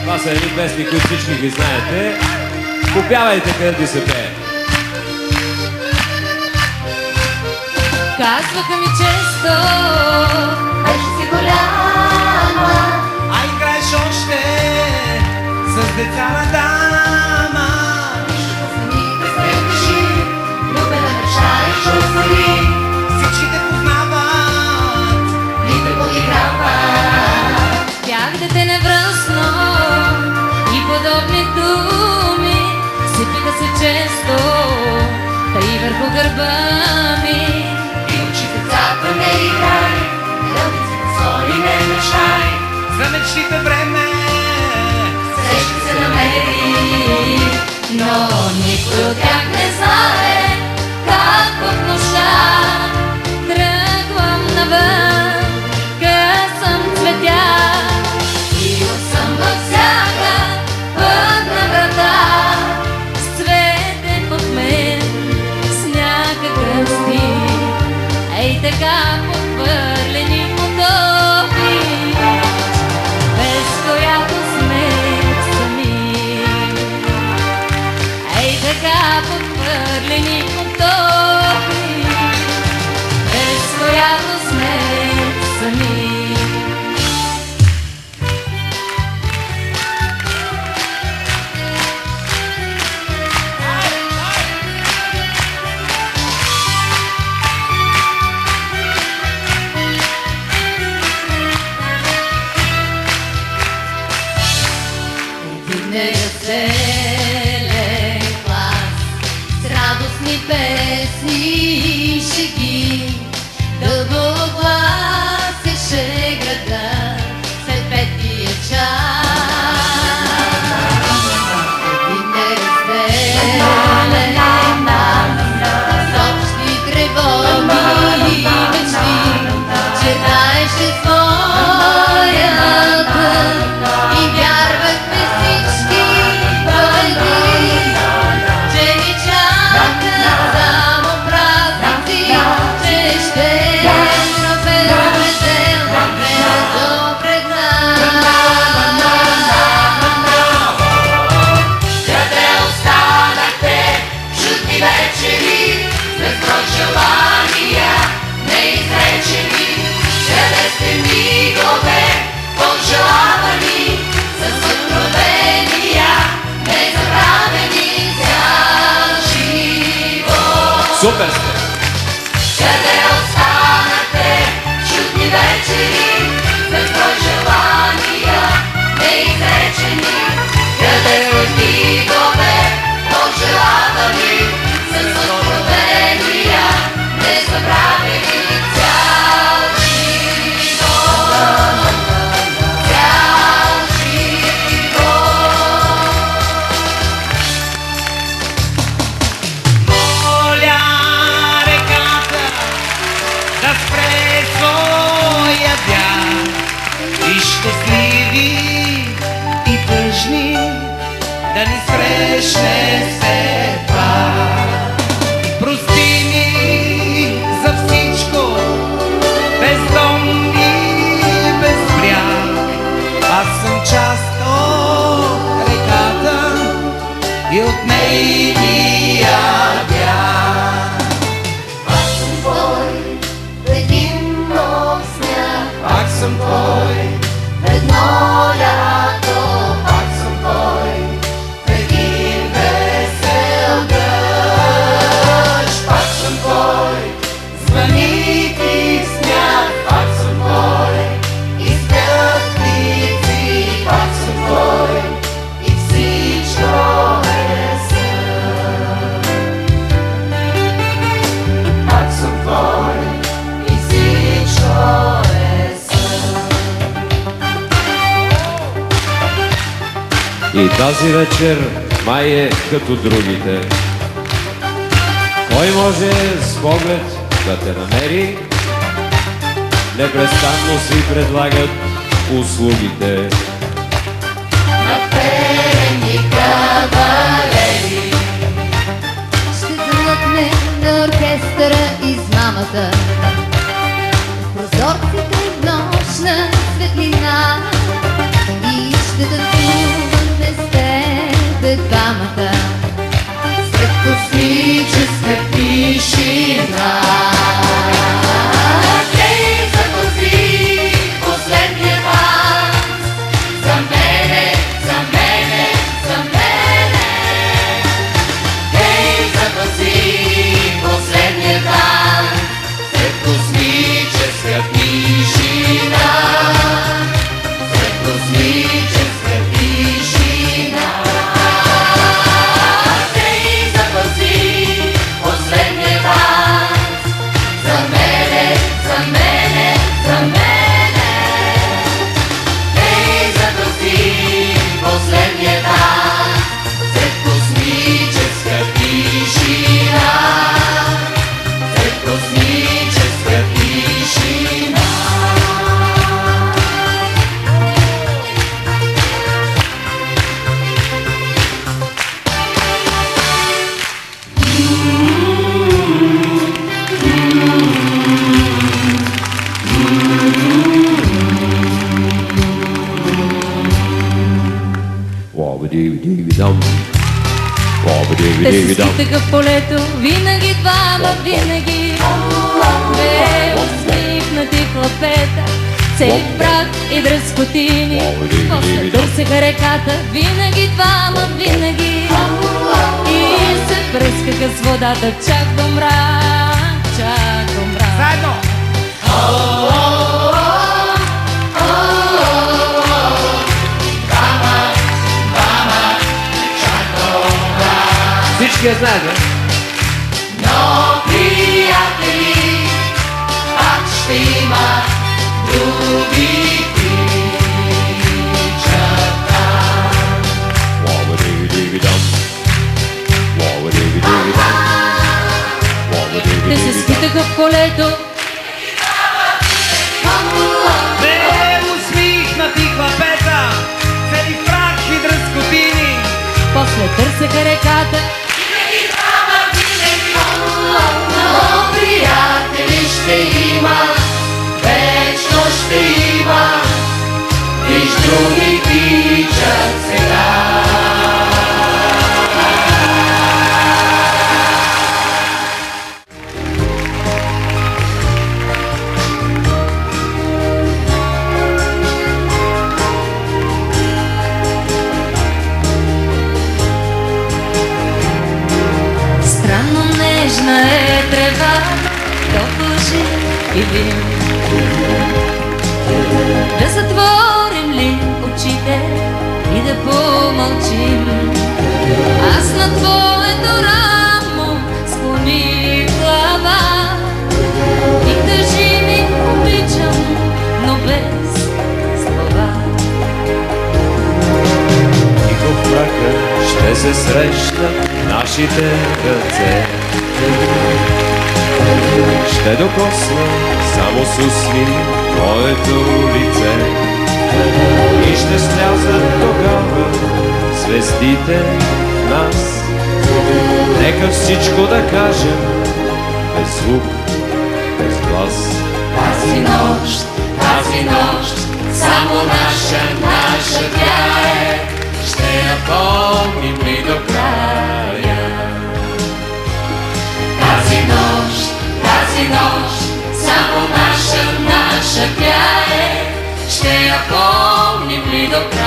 Това са едни песни, които всички ги знаете. Попявайте където се пее. Казваха ми често, вече си голяма, а играеш още с деца на дама. самите срещи, любена мечтаеш отвори. Всички те познават И те подиграват. Бях дете невръстно и подобни думи сипеха се често, та и върху гърба ми. и учи децата не играй, Лъвиците соли не мечтай, за мечтите време. среща се намери, но никой от тях не знае как в нощта тръгвам навън, късам цветя и съм във всяка пътна врата, с цветен в мен, с някакъв стих, ей така подхвърлени потоки, без която сме сами. Ей така подхвърлени потоки, без която сме сами. Единния зелен клас с радостни песни и шеги дълго гласеше града след петия час. Единния зелен клас с общи тревоги и мечти чертаеше своя път и вярвахме всички твърди, че ни чакат само празници, че ще тропем веселно времето пред нас. Къде останахте, чудни вечери, безброй желания, неизречени? Къде сте мигове, пожелавани, с откровения, незабравени цял живот? Супер сте! Къде останахте, чудни вечери, безброй желания, неизречени? Къде сте мигове, пожелавани, с откровения, незабравени цял живот? Цял живот. Моля реката да спре своя бяг и щастливи и тъжни да ни срещне все пак. И прости ни за всичко, без дом и без бряг. Аз съм част от реката и от нейния бяг. Пак съм твой, в един нов сняг, Пак съм твой, в едно лято, пак съм твой, в един весел дъжд. пак съм твой, звъни ти сняг, пак съм твой, И спят птици, пак съм твой, и всичко е сън. пак съм твой. И всичко е сън. И тази вечер май е като другите. Кой може с поглед да те намери? Непрестанно си предлагат услугите. Наперени кавалери ще залъкне на оркестъра измамата. Прозорците в нощна светлина и ще танцува Лоби-диви-диви-дам. Те се Лоби-диви-диви-дам. скитаха в полето, винаги двама, винаги. Бе, усмихнати хлапета, цели прах и дръскотини. После търсеха реката, винаги двама, винаги. И се пръскаха с водата, чак до мрак, чак до мрак. Заедно! Всички я знаят, бе? Но, приятели, пак ще има други кичата. Лоби-диви-диви-дам. Лоби-диви-диви-дам. Те се Лоби-диви-диви-дам. скитаха в полето, Бе, усмихнати хлапета, цели прах и дръскотини. после търсеха реката. Но, приятели, ще има, вечно ще има, виж други тичат сега. Странно нежна е трева, топъл жив и дим. Да затворим ли очите и да помълчим? Аз на твоето рамо склоних глава и кажи ми, обичам, но без слова. Тихо в мрака ще се срещнат нашите ръце. Ще докосна само с усмих твоето лице. И ще слязат тогава звездите в нас. Нека всичко да кажем без звук, без глас. Тази нощ, само наша тя е, ще я помним и до края. Тази нощ, само наша тя е, ще я помним и до края.